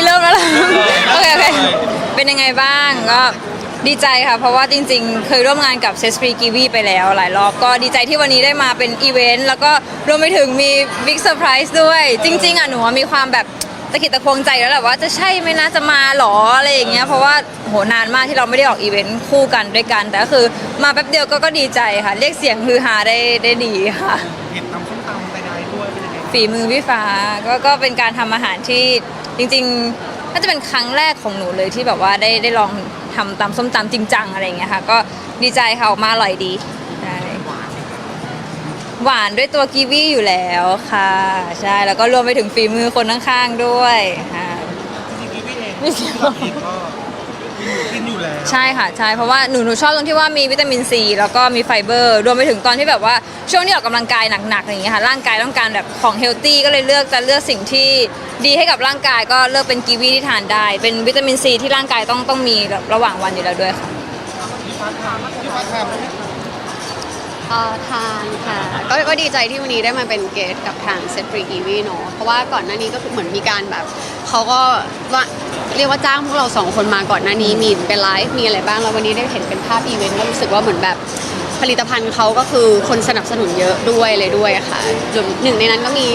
เริ่มแล้วเหรอโอเคเป็นยังไงบ้างก็ดีใจค่ะเพราะว่าจริงๆเคยร่วมงานกับเซสฟรีกีวีไปแล้วหลายรอบก็ดีใจที่วันนี้ได้มาเป็นอีเวนต์แล้วก็รวมไปถึงมีบิ๊กเซอร์ไพรส์ด้วยจริงๆอ่ะหนูมีความแบบตะกิดตะควงใจแล้วแหละว่าจะใช่ไหมนะจะมาหรออะไรอย่างเงี้ยเพราะว่าโหนานมากที่เราไม่ได้ออกอีเวนต์คู่กันด้วยกันแต่ก็คือมาแป๊บเดียวก็ดีใจค่ะเรียกเสียงฮือฮาได้ดีค่ะเห็นตำส้มตำไปได้ด้วยเป็นยังไงฝีมือพี่ฟ้าก็เป็นการทำอาหารที่จริงๆน่าจะเป็นครั้งแรกของหนูเลยที่แบบว่าได้ลองทำตำส้มตำจริงจังอะไรอย่างเงี้ยค่ะก็ดีใจค่ะออกมาอร่อยดีหวานด้วยตัวกีวีอยู่แล้วค่ะใช่แล้วก็รวมไปถึงฝีมือคนข้างๆด้วยค่ะจริงๆกีวีเองก็กินอยู่แล้วใช่ค่ะใช่เพราะว่าหนูชอบตรงที่ว่ามีวิตามินซีแล้วก็มีไฟเบอร์รวมไปถึงตอนที่แบบว่าช่วงที่ออกกำลังกายหนักๆอย่างเงี้ยค่ะร่างกายต้องการแบบของเฮลตี้ก็เลยเลือกสิ่งที่ดีให้กับร่างกายก็เลือกเป็นกีวีที่ทานได้เป็นวิตามินซีที่ร่างกายต้องมีระหว่างวันอยู่แล้วด้วยค่ะพี่ฟ้าททานค่ะก็ดีใจที่วันนี้ได้มาเป็นเกสกับทางเซตฟรีกีวีเนาะเพราะว่าก่อนหน้านี้ก็คือเหมือนมีการแบบเขาก็ว่าเรียกว่าจ้างพวกเรา2คนมาก่อนหน้านี้มีเป็นไลฟ์มีอะไรบ้างแล้ววันนี้ได้เห็นเป็นภาพอีเวนต์ก็รู้สึกว่าเหมือนแบบผลิตภัณฑ์เขาก็คือคนสนับสนุนเยอะด้วยเลยด้วยค่ะหนึ่งในนั้นก็มี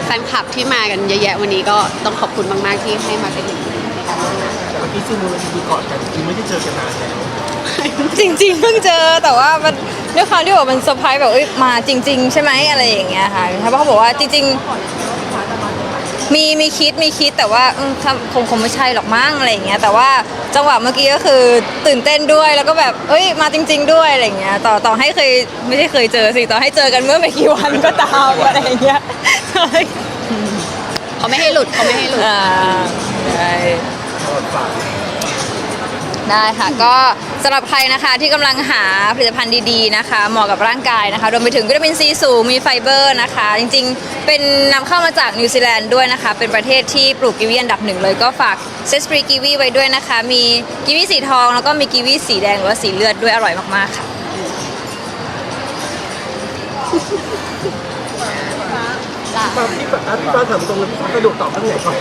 แฟนคลับที่มากันเยอะแยะวันนี้ก็ต้องขอบคุณมากๆที่ให้มาเป็นหนึ่งในการร่วมงานแต่เมื่อกี้ซึ่งมันมีก่อนกันจริงไม่ได้เจอกันนานแล้วจริงๆเพิ่งเจอแต่ว่ามันด้วยความที่แบบมันเซอร์ไพรส์แบบมาจริงๆใช่ไหมอะไรอย่างเงี้ยค่ะเพราะเขาบอกว่าจริงๆมีคิดแต่ว่าคงไม่ใช่หรอกมั้งอะไรอย่างเงี้ยแต่ว่าจังหวะเมื่อกี้ก็คือตื่นเต้นด้วยแล้วก็แบบมาจริงๆด้วยอะไรอย่างเงี้ยต่อให้เคยไม่ได้เคยเจอสิต่อให้เจอกันเมื่อไม่กี่วันก็ตามอะไรอย่างเงี้ยเขาไม่ให้หลุดใช่ได้ค่ะก็สำหรับใครนะคะที่กำลังหาผลิตภัณฑ์ดีๆนะคะเหมาะกับร่างกายนะคะรวมไปถึงวิตามินซีสูงมีไฟเบอร์นะคะจริงๆเป็นนำเข้ามาจากนิวซีแลนด์ด้วยนะคะเป็นประเทศที่ปลูกกีวีอันดับ1เลยก็ฝากเซสฟรีกีวีไว้ด้วยนะคะมีกีวีสีทองแล้วก็มีกีวีสีแดงหรือว่าสีเลือดด้วยอร่อยมากๆค่ะพี่ฟ้าถามตรงเลยพี่ฟ้ากระโดดตอบเรื่องไหนก่อน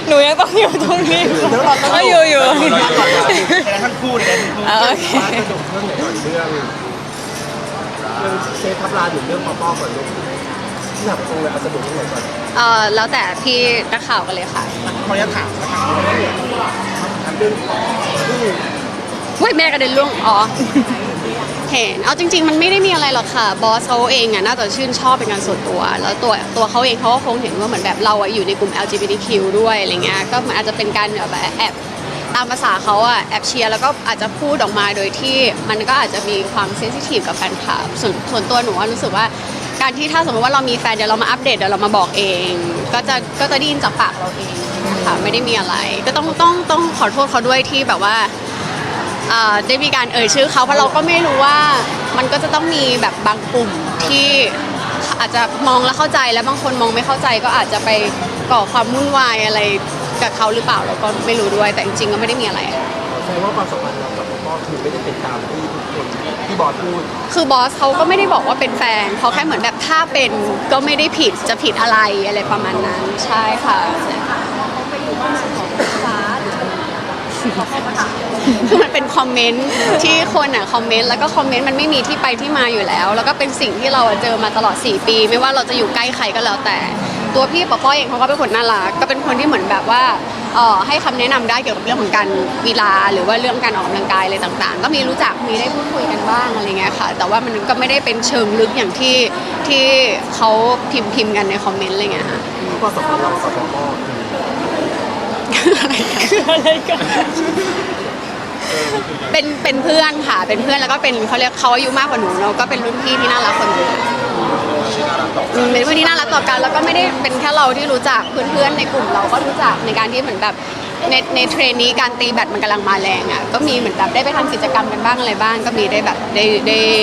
หนูยังต้องอยู่ตรงนี้อยู่ท่านคู่เลยโอเคกระโดดเรื่องไหนก่อนเรื่องเซฟทับลาหรือเรื่องป้อก่อนลูกที่หนักตรงเลยเอาสะดุดเรื่องไหนก่อนแล้วแต่พี่นักข่าวกันเลยค่ะเขาจะถามนะครับเรื่องเว้ยแม่กระเด็นล่วงเห็นเอาจริงๆมันไม่ได้มีอะไรหรอกค่ะบอสเขาเองน่าจะชื่นชอบเป็นการส่วนตัวแล้วตัวเขาเองเขาก็คงเห็นว่าเหมือนแบบเราอยู่ในกลุ่ม LGBTQ ด้วยอะไรเงี้ยก็มันอาจจะเป็นการแบบแอบตามภาษาเขาแอบเชียร์แล้วก็อาจจะพูดออกมาโดยที่มันก็อาจจะมีความเซนซิทีฟกับแฟนคลับส่วนตัวหนูรู้สึกว่าการที่ถ้าสมมติว่าเรามีแฟนเดี๋ยวเรามาอัปเดตเดี๋ยวเรามาบอกเองก็จะได้ยินจากปากเราเองค่ะไม่ได้มีอะไรก็ต้องขอโทษเขาด้วยที่แบบว่าได้มีการชื่อเขาเพราะเราก็ไม่รู้ว่ามันก็จะต้องมีแบบบางกลุ่มที่อาจจะมองแล้วเข้าใจแล้วบางคนมองไม่เข้าใจก็อาจจะไปก่อความวุ่นวายอะไรกับเขาหรือเปล่าเราก็ไม่รู้ด้วยแต่จริงๆก็ไม่ได้มีอะไรแสดงว่าความสัมพันธ์เรากับพ่อคือไม่ได้เป็นตามที่ทุกคนที่บอสพูดคือบอสเขาก็ไม่ได้บอกว่าเป็นแฟนเขาแค่เหมือนแบบถ้าเป็นก็ไม่ได้ผิดจะผิดอะไรประมาณนั้นใช่ค่ะคือมันเป็นคอมเมนต์ที่คนคอมเมนต์แล้วก็คอมเมนต์มันไม่มีที่ไปที่มาอยู่แล้วแล้วก็เป็นสิ่งที่เราเจอมาตลอด4ปีไม่ว่าเราจะอยู่ใกล้ใครก็แล้วแต่ตัวพี่ป๊อปเองเขาก็เป็นคนน่ารักก็เป็นคนที่เหมือนแบบว่าให้คำแนะนำได้เกี่ยวกับเรื่องของการกีฬาหรือว่าเรื่องการออกกำลังกายอะไรต่างๆก็มีรู้จักมีได้พูดคุยกันบ้างอะไรเงี้ยค่ะแต่ว่ามันก็ไม่ได้เป็นเชิงลึกอย่างที่เขาพิมพ์กันในคอมเมนต์อะไรเงี้ยค่ะความสัมพันธ์เรากับพ่ออะไรกันเป็นเพื่อนค่ะเป็นเพื่อนแล้วก็เป็นเขาเรียกเขาอายุมากกว่าหนูเนาะก็เป็นรุ่นพี่ที่น่ารักคนนึงเป็นเพื่อนที่น่ารักต่อกันแล้วก็ไม่ได้เป็นแค่เราที่รู้จักเพื่อนๆในกลุ่มเราก็รู้จักในการที่เหมือนแบบในเทรนนี้การตีแบดมันกำลังมาแรงก็มีเหมือนแบบได้ไปทำกิจกรรมกันบ้างอะไรบ้างก็มีได้แบบ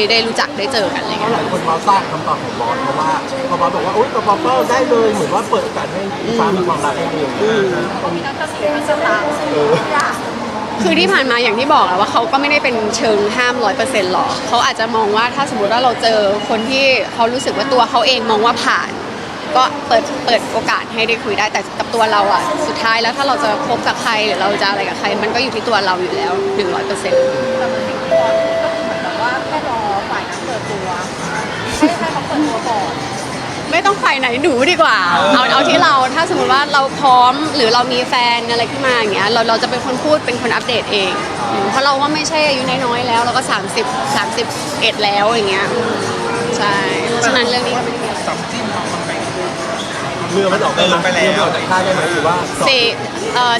ได้รู้จักได้เจอกันอะไรเงี้ยหลายคนมาทราบคำตอบของบอสเพราะว่าพอบอสบอกว่าโอ๊ยกับป๊อปเปอร์ได้เลยเหมือนว่าเปิดโอกาสให้ฟ้ามีความรักให้เองคือที่ผ่านมาอย่างที่บอกว่าเขาก็ไม่ได้เป็นเชิงห้าม100%หรอกเขาอาจจะมองว่าถ้าสมมติว่าเราเจอคนที่เขารู้สึกว่าตัวเขาเองมองว่าผ่าน ก็เปิดโอกาสให้ได้คุยได้แต่กับตัวเราอ่ะสุดท้ายแล้วถ้าเราจะคบกับใครหรือเราจะอะไรกับใครมันก็อยู่ที่ตัวเราอยู่แล้ว 100% แต่มันสิ่งที่บอสพูดก็คือเหมือนแบบว่าแค่รอฝ่ายนั้นเปิดตัวให้เขาเปิดตัวก่อน ไม่ต้องฝ่ายไหนหนูดีกว่าเอาที่เราถ้าสมมติว่าเราพร้อมหรือเรามีแฟนอะไรขึ้นมาอย่างเงี้ยเราจะเป็นคนพูดเป็นคนอัปเดตเองเพราะเราก็ไม่ใช่อายุน้อยๆแล้วเราก็31แล้วอย่างเงี้ยใช่เพราะฉะนั้นเรื่องนี้ก็ไม่ได้มีอะไร เรือมันออกไปแล้วเรือมันออกจากท่าได้ไหมหรือว่า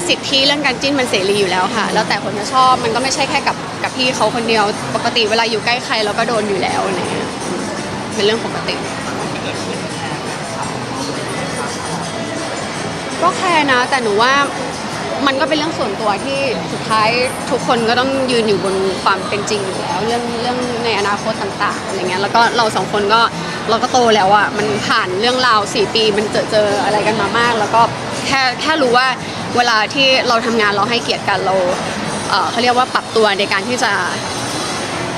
สิทธิเรื่องการจิ้นมันเสรีอยู่แล้วค่ะ แล้วแต่คนจะชอบมันก็ไม่ใช่แค่กับพี่เขาคนเดียวปกติเวลาอยู่ใกล้ใครเราก็โดนอยู่แล้วอะไรเงี้ยเป็นเรื่องปกติก็แค่นะแต่หนูว่ามันก็เป็นเรื่องส่วนตัวที่สุดท้ายทุกคนก็ต้องยืนอยู่บนความเป็นจริงอยู่แล้วเรื่องในอนาคตต่างๆอะไรเงี้ยแล้วก็เราสองคนก็เราก็โตแล้วอ่ะมันผ่านเรื่องราว4 ปีมันเจออะไรกันมามาก แล้วก็แค่รู้ว่าเวลาที่เราทำงานเราให้เกียรติกันเราเขาเรียกว่าปรับตัวในการที่จะ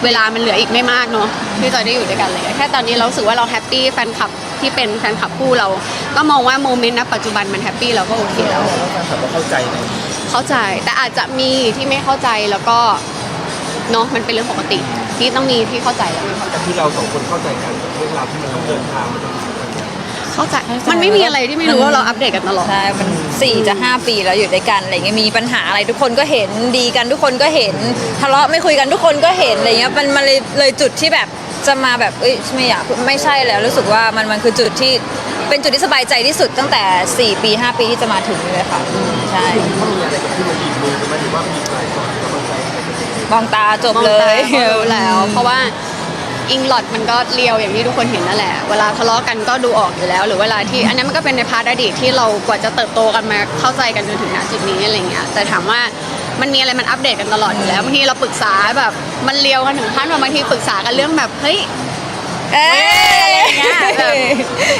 เวลามันเหลืออีกไม่มากเนาะที่จะได้อยู่ด้วยกันเลยแค่ตอนนี้เรารู้สึกว่าเราแฮปปี้แฟนคลับที่เป็นแฟนคลับคู่เราก็มองว่าโมเมนต์ณปัจจุบันมันแฮปปี้เราก็โอเคแล้ว แฟนคลับก็เข้าใจนะ เข้าใจแต่อาจจะมีที่ไม่เข้าใจแล้วก็เนาะมันเป็นเรื่องปกติที่ต้องมีที่เข้าใจแล้วไม่เข้าใจ แต่ที่เราสองคนเข้าใจกันกับเรื่องราวที่มันต้องเดินทางมันต้อง เข้าใจมันไม่มีอะไรที่ไม่รู้ว่าเราอัปเดตกันตลอด ใช่มัน4 จะ 5 ปีแล้วอยู่ด้วยกันอะไรเงี้ยมีปัญหาอะไรทุกคนก็เห็นดีกันทุกคนก็เห็นทะเลาะไม่คุยกันทุกคนก็เห็นอะไรเงี้ยมันเลยจุดที่แบบจะมาแบบเอ้ยไม่อยากไม่ใช่แล้วรู้สึกว่ามันคือจุดที่เป็นจุดที่สบายใจที่สุดตั้งแต่4 ปี 5 ปีที่จะมาถึงนี่เลยค่ะใช่ ถ้ามีอะไรกับที่มันบีบมือไหมหรือว่ามีอะไรก่อนกำลังใจให้กัน มองตาจบ มอง เล ตาย ก็รู้แล้ว เพราะว่าอิงลอดมันก็เลียวอย่างที่ทุกคนเห็นนั่นแหละเวลาทะเลาะกันก็ดูออกอยู่แล้ว หรือเวลาที่อันนั้นมันก็เป็นในพาร์ทอดีตที่เรากว่าจะเติบโตกันมาเข้าใจกันจนถึงณจุดนี้อะไรเงี้ยแต่ถามว่ามันมีอะไรมันอัปเดตกันตลอดอยู่แล้วบางทีเราปรึกษาแบบมันเลียวกันถึงขั้นว่าบางทีปรึกษากันเรื่องแบบเฮ้ย เอ้ย อะไรอย่างเงี้ยแบบ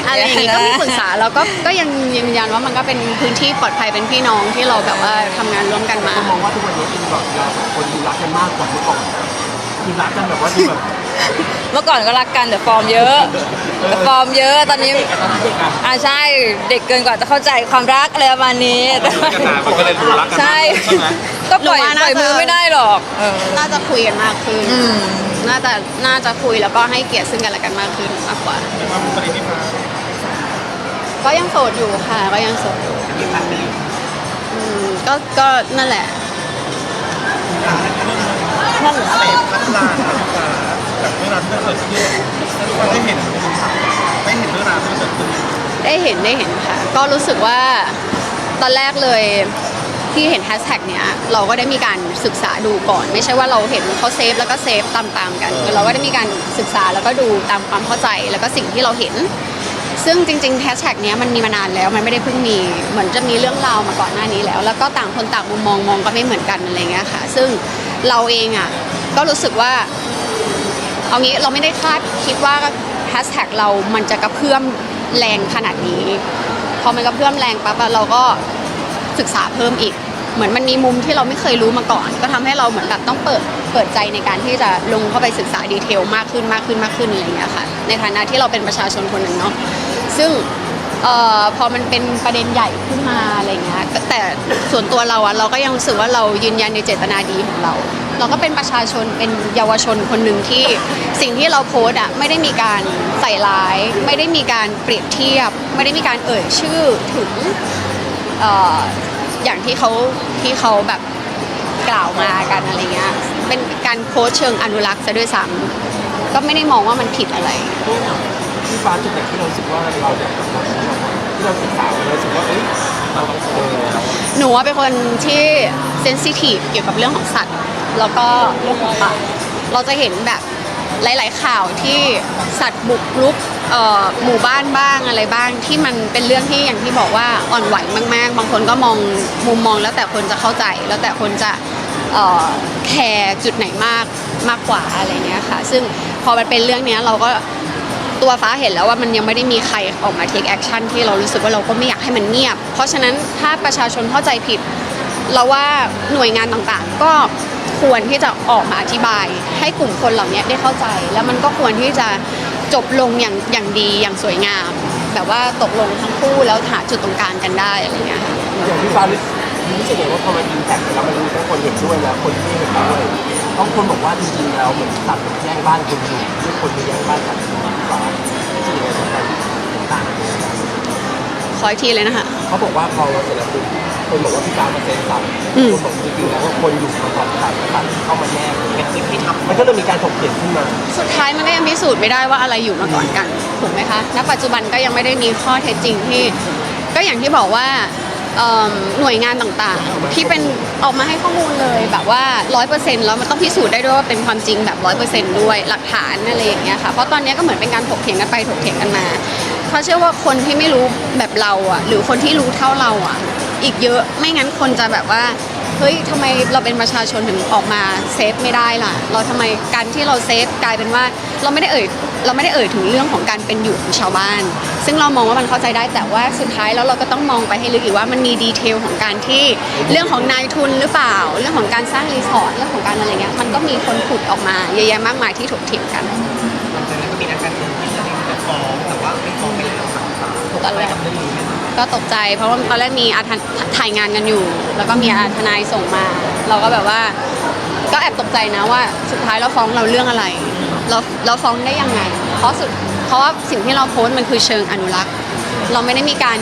อะไรอย่างงี้ก็มีปรึกษาแล้วก็ยังยืนยันว่ามันก็เป็นพื้นที่ปลอดภัยเป็นพี่น้องที่เราแบบว่าทำงานร่วมกันมา ก็มองว่าทุกวันนี้อินแบบเราสองคนดูรักกันมากกว่าเมื่อก่อนดูรักกันแบบว่าดูแบบ เมื่อก่อนก็รักกันแต่ฟอร์มเยอะแต่ฟอร์มเยอะตอนนี้ เด็กอะ ใช่เด็กเกินกว่าจะเข้าใจความรักอะไรประมาณนี้แต่ มันก็เลยดูรักกัน ใช่ ใช่ไหม ก็ปล่อย หนูว่าน่าจะ มือไม่ได้หรอกน่าจะคุยกันมากขึ้น อืม น่าจะคุยแล้วก็ให้เกียรติซึ่งกันและกันมากขึ้นมากกว่า ก็ยังโสดอยู่ค่ะก็ยังโสดอยู่ก็นั่นแหละ นั่นเหรอ พัฒนาจากเรื่องราวที่เกิดขึ้นได้เห็นเรื่องราวที่เกิดขึ้น ได้เห็นค่ะ ก็รู้สึกว่าตอนแรกเลยที่เห็นแฮชแท็กเนี้ยเราก็ได้มีการศึกษาดูก่อน ไม่ใช่ว่าเราเห็นเขาเซฟแล้วก็เซฟตามๆกันเราก็ได้มีการศึกษาแล้วก็ดูตามความเข้าใจแล้วก็สิ่งที่เราเห็น ซึ่งจริงๆแฮชแท็กเนี้ยมันมีมานานแล้วมันไม่ได้เพิ่งมีเหมือนจะมีเรื่องราวมาก่อนหน้านี้แล้ว แล้วก็ต่างคนต่างมุมมองก็ไม่เหมือนกันอะไรเงี้ยค่ะซึ่งเราเองอ่ะก็รู้สึกว่าเอางี้เราไม่ได้คาดคิดว่าแฮชแท็กเรามันจะกระเพื่อมแรงขนาดนี้พอมันกระเพื่อมแรงปั๊บเราก็ศึกษาเพิ่มอีกเหมือนมันมีมุมที่เราไม่เคยรู้มาก่อน ก็ทำให้เราเหมือนแบบต้องเปิดใจในการที่จะลงเข้าไปศึกษาดีเทลมากขึ้นอะไรอย่างเงี้ยค่ะในฐานะที่เราเป็นประชาชนคนหนึ่งเนาะซึ่งพอมันเป็นประเด็นใหญ่ขึ้นมาอะไรเงี้ยแต่ส่วนตัวเราอะเราก็ยังรู้สึกว่าเรายืนยันในเจตนาดีของเราก็เป็นประชาชนเป็นเยาวชนคนหนึ่งที่สิ่งที่เราโพสต์อะไม่ได้มีการใส่ร้ายไม่ได้มีการเปรียบเทียบไม่ได้มีการเอ่ยชื่อถึงอย่างที่เขาแบบกล่าวมากันอะไรเงี้ยเป็นการโพสต์เชิงอนุรักษ์ซะด้วยซ้ำก็ไม่ได้มองว่ามันผิดอะไร ที่ฟ้าจุดไหนที่เรารู้สึกว่าเราอยากทำที่เราศึกษาเรารู้สึกว่าเอ้ยเราต้องโตแล้ว หนูว่าเป็นคนที่เซนซิทีฟเกี่ยวกับเรื่องของสัตว์ แล้วก็เรื่องของป่าเราจะเห็นแบบหลายๆข่าวที่สัตว์บุกรุกหมู่บ้านบ้างอะไรบ้างที่มันเป็นเรื่องที่อย่างที่บอกว่าอ่อนไหวมากๆบางคนก็มองมุมมองแล้วแต่คนจะเข้าใจแล้วแต่คนจะแคร์จุดไหนมากกว่าอะไรเงี้ยค่ะซึ่งพอมันเป็นเรื่องนี้เราก็ตัวฟ้าเห็นแล้วว่ามันยังไม่ได้มีใครออกมา take action ที่เรารู้สึกว่าเราก็ไม่อยากให้มันเงียบเพราะฉะนั้นถ้าประชาชนเข้าใจผิดเราว่าหน่วยงานต่างๆก็ควรที่จะออกมาอธิบายให้กลุ่มคนเหล่านี้ได้เข้าใจแล้วมันก็ควรที่จะจบลงอย่างดีอย่างสวยงาม แบบว่าตกลงทั้งคู่แล้วหาจุดตรงกลางกันได้อะไรเงี้ยค่ะ อย่างพี่ฟ้ารู้สึกไงว่าพอมันอิมแพคแล้วมันมีทั้งคนเห็นด้วยและคนที่ไม่เห็นด้วยบางคนบอกว่าจริงๆแล้วเหมือนตัดแย่งบ้านคนอยู่ไม่คนไปแย่งบ้านกันพี่ฟ้ารู้สึกยังไงกับการที่ต่างกัน ขออีกทีเลยนะคะ เขาบอกว่าพอเสร็จแล้วปุ๊บคนบอกว่าพี่ฟ้ามาเซ็นสั่งคนบอกจริงๆแล้วว่าคนอยู่มาก่อนตัดเข้ามาแย่งเป็นสิ่งที่ทำมันก็เลยมีการถกเถียงขึ้นมา สุดท้ายมันก็ยังพิสูจน์ไม่ได้ว่าอะไรอยู่มาก่อนกันถูกไหมคะณปัจจุบันก็ยังไม่ได้มีข้อเท็จจริงที่ก็อย่างที่บอกว่าหน่วยงานต่างๆ ที่เป็นออกมาให้ข้อมูลเลยแบบว่า 100%แล้วมันต้องพิสูจน์ได้ด้วยว่าเป็นความจริงแบบ 100%ด้วยหลักฐานอะไรอย่างเงี้ยค่ะเพราะตอนนี้ก็เหมือนเป็นการถกเถียงกันไปถกเถียงกันมาเพราะเชื่อว่าคนที่ไม่รู้แบบเราอ่ะหรือคนที่รู้เท่าเราอ่ะอีกเยอะไม่งั้นคนจะแบบว่าเฮ้ยทำไมเราเป็นประชาชนถึงออกมาเซฟไม่ได้ล่ะเราทำไมการที่เราเซฟกลายเป็นว่าเราไม่ได้เอ่ยถึงเรื่องของการเป็นอยู่ของชาวบ้าน ซึ่งเรามองว่ามันเข้าใจได้แต่ว่าสุดท้ายแล้วเราก็ต้องมองไปให้ลึกอีกว่ามันมีดีเทลของการที่เรื่องของนายทุนหรือเปล่าเรื่องของการสร้างรีสอร์ทเรื่องของการอะไรเงี้ยมันก็มีคนขุดออกมาเยอะแยะมากมายที่ถกเถียงกัน หลังจากนั้นก็มีนักการเมืองที่จะฟ้องแต่ว่าไม่ฟ้องไปแล้วค่ะ ตอนแรกก็ตกใจเพราะว่าตอนแรกมีถ่ายงานกันอยู่ แล้วก็มีทนายส่งมา เราก็แบบว่าก็แอบตกใจนะว่าสุดท้ายเราฟ้องเราเรื่องอะไรเราฟ้องได้ยังไงเพราะว่าสิ่งที่เราโพสต์มันคือเชิงอนุรักษ์เราไม่ได้มีการ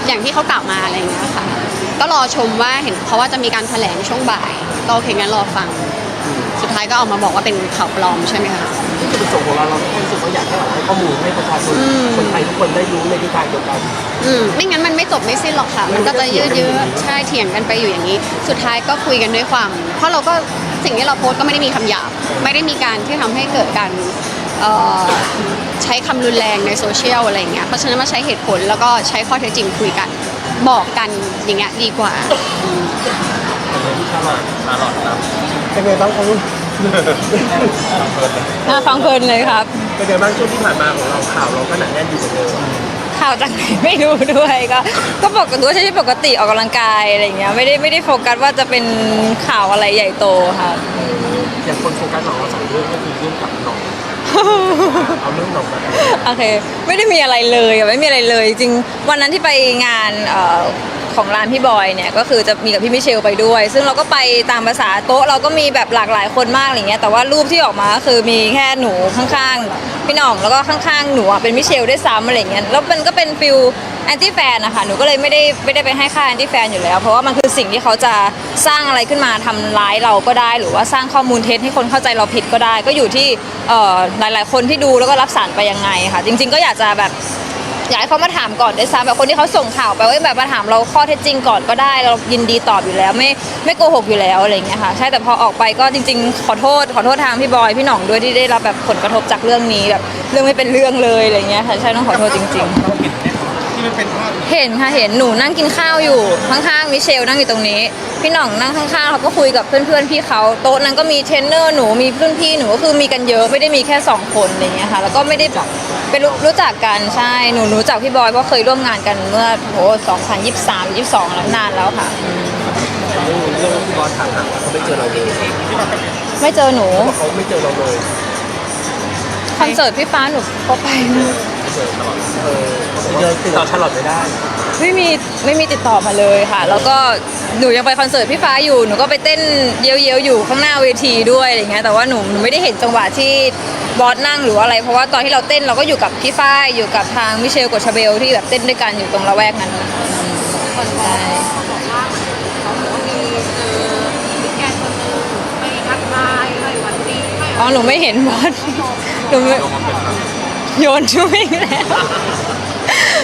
อย่างที่เขากล่าวมาอะไรอย่างเงี้ยค่ะก็รอชมว่าเห็นเพราะว่าจะมีการแถลงช่วงบ่ายก็โอเคงั้นรอฟังสุดท้ายก็ออกมาบอกว่าเป็นข่าวปลอมใช่ไหมคะ ที่จุดประสงค์ของเราแค่รู้สึกว่าอยากให้ข้อมูลให้ประชาชนคนไทยทุกคนได้รู้ในทิศทางเดียวกัน ไม่งั้นมันไม่จบไม่สิ้นหรอกค่ะ มันก็จะยืดเยื้อใช่เถียงกันไปอยู่อย่างนี้ สุดท้ายก็คุยกันด้วยความ เพราะเราก็สิ่งที่เราโพสต์ก็ไม่ได้มีคำหยาบไม่ได้มีการที่ทำให้เกิดการใช้คำรุนแรงในโซเชียลอะไรอย่างเงี้ยเพราะฉะนั้นมาใช้เหตุผลแล้วก็ใช้ข้อเท็จจริงคุยกันบอกกันอย่างเงี้ยดีกว่า เป็นไงบ้างครับ ฟังเพลินเลยครับ เป็นไงบ้างช่วงที่ผ่านมาของเราข่าวเราก็หนาแน่นอยู่เหมือนเดิม ข่าวจากไหนไม่รู้ด้วยก็ปกติใช้ชีวิตปกติออกกำลังกายอะไรอย่างเงี้ยไม่ได้โฟกัสว่าจะเป็นข่าวอะไรใหญ่โตค่ะ อย่างคนโฟกัสหนองเราสองเรื่องก็คือเรื่องกับหนองเอาเรื่องหนองมา โอเคไม่ได้มีอะไรเลยอะไม่มีอะไรเลย จริงวันนั้นที่ไปงานของร้านพี่บอยเนี่ยก็คือจะมีกับพี่มิเชลไปด้วย ซึ่งเราก็ไปตามภาษาโต๊ะเราก็มีแบบหลากหลายคนมากอะไรเงี้ยแต่ว่ารูปที่ออกมาก็คือมีแค่หนูข้างๆพี่หน่องแล้วก็ข้างๆหนูเป็นมิเชลด้วยซ้ำอะไรเงี้ยแล้วมันก็เป็นฟิลแอนตี้แฟนนะคะหนูก็เลยไม่ได้ไปให้ค่าแอนตี้แฟนอยู่แล้วเพราะว่ามันคือสิ่งที่เขาจะสร้างอะไรขึ้นมาทำร้ายเราก็ได้หรือว่าสร้างข้อมูลเท็จให้คนเข้าใจเราผิดก็ได้ ก็อยู่ที่หลายๆคนที่ดูแล้วก็รับสารไปยังไงค่ะจริงๆก็อยากจะแบบอยากให้เขามาถามก่อนด้วยซ้ำแบบคนที่เขาส่งข่าวไปว่าแบบมาถามเราข้อเท็จจริงก่อนก็ได้เรายินดีตอบอยู่แล้วไม่โกหกอยู่แล้วอะไรอย่างเงี้ยค่ะใช่แต่พอออกไปก็จริงๆขอโทษทางพี่บอยพี่หน่องด้วยที่ได้รับแบบผลกระทบจากเรื่องนี้แบบเรื่องไม่เป็นเรื่องเลยอะไรเงี้ยค่ะใช่ต้องขอโทษจริงๆ เราเห็นไหมที่มันเป็นภาพ เห็นค่ะเห็นหนูนั่งกินข้าวอยู่ข้างๆมิเชลนั่งอยู่ตรงนี้พี่หน่องนั่งข้างๆเขาก็คุยกับเพื่อนๆพี่เขาโต๊ะนั้นก็มีเทรนเนอร์หนูมีรุ่นพี่หนูก็คือมีกันเยอะไม่ได้มีแค่2คนอะไรเงี้ยค่ะแล้วก็ไม่ได้เป็นรู้จักกันใช่หนูรู้จักพี่บอยเพราะเคยร่วมงานกันเมื่อ2023 22แล้วนานแล้วค่ะ เรื่องที่บอสถามเขาไม่เจอเราเลย ไม่เจอหนู เขาไม่เจอเราเลย คอนเสิร์ตพี่ฟ้าหนูก็ไป เจอติดต่อชาลอตไม่ได้ ไม่มีติดต่อมาเลยค่ะ แล้วก็หนูยังไปคอนเสิร์ตพี่ฟ้าอยู่หนูก็ไปเต้นเย้ยวๆอยู่ข้างหน้าเวทีด้วยอะไรเงี้ยแต่ว่าหนูไม่ได้เห็นจังหวะที่บอสนั่งหรืออะไรเพราะว่าตอนที่เราเต้นเราก็อยู่กับพี่ฝ้ายอยู่กับทางมิเชลกับชาเบลที่แบบเต้นด้วยกันอยู่ตรงละแวกนั้นใช่ บอกว่าเขาบอกว่ามีพี่แกคนนึงไปทักทายไปวันดีไป อ๋อหนูไม่เห็นบอสหนูไม่โยนช่วยแล้ว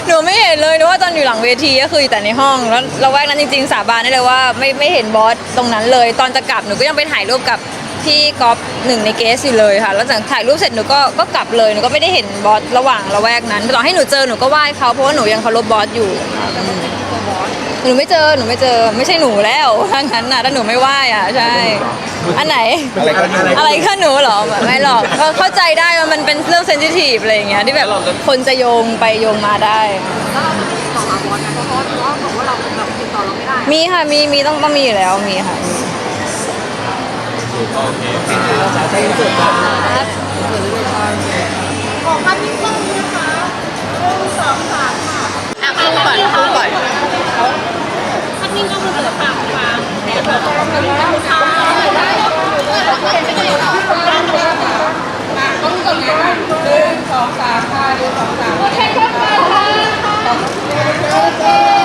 หนูไม่เห็นเลยนึกว่าตอนอยู่หลังเวทีก็คืออยู่แต่ในห้องแล้วเราแวกนั้นจริงๆสาบานได้เลยว่าไม่เห็นบอสตรงนั้นเลย ตอนจะกลับหนูก็ยังไปถ่ายรูปกับพี่ก๊อฟหนึ่งในเกสอยู่เลยค่ะแล้วหลังถ่ายรูปเสร็จหนูก็กลับเลยหนูก็ไม่ได้เห็นบอสระหว่างละแวกนั้นต่อให้หนูเจอหนูก็ไหว้เขาเพราะว่าหนูยังเคารพบอสอยู่หนูไม่เจอไม่ใช่หนูแล้วถ้างั้นน่ะถ้าหนูไม่ไหว้อ่ะใช่อันไหน อะไรก็หนูเหรอไม่หรอกก็เข้าใจได้ว่ามันเป็นเรื่องเซนซิทีฟอะไรอย่างเงี้ยที่แบบคนจะโยงไปโยงมาได้ แล้วเราจะติดต่อหาบอสนะเพราะบอสบอกว่าเราแบบติดต่อเราไม่ได้ มีค่ะมีต้องมีอยู่แล้วมีค่ะ จะได้เจอกัน ของพันยิ่งโต ส่งงาน1 2 3ค่ะ1 2 3โอเคค่ะ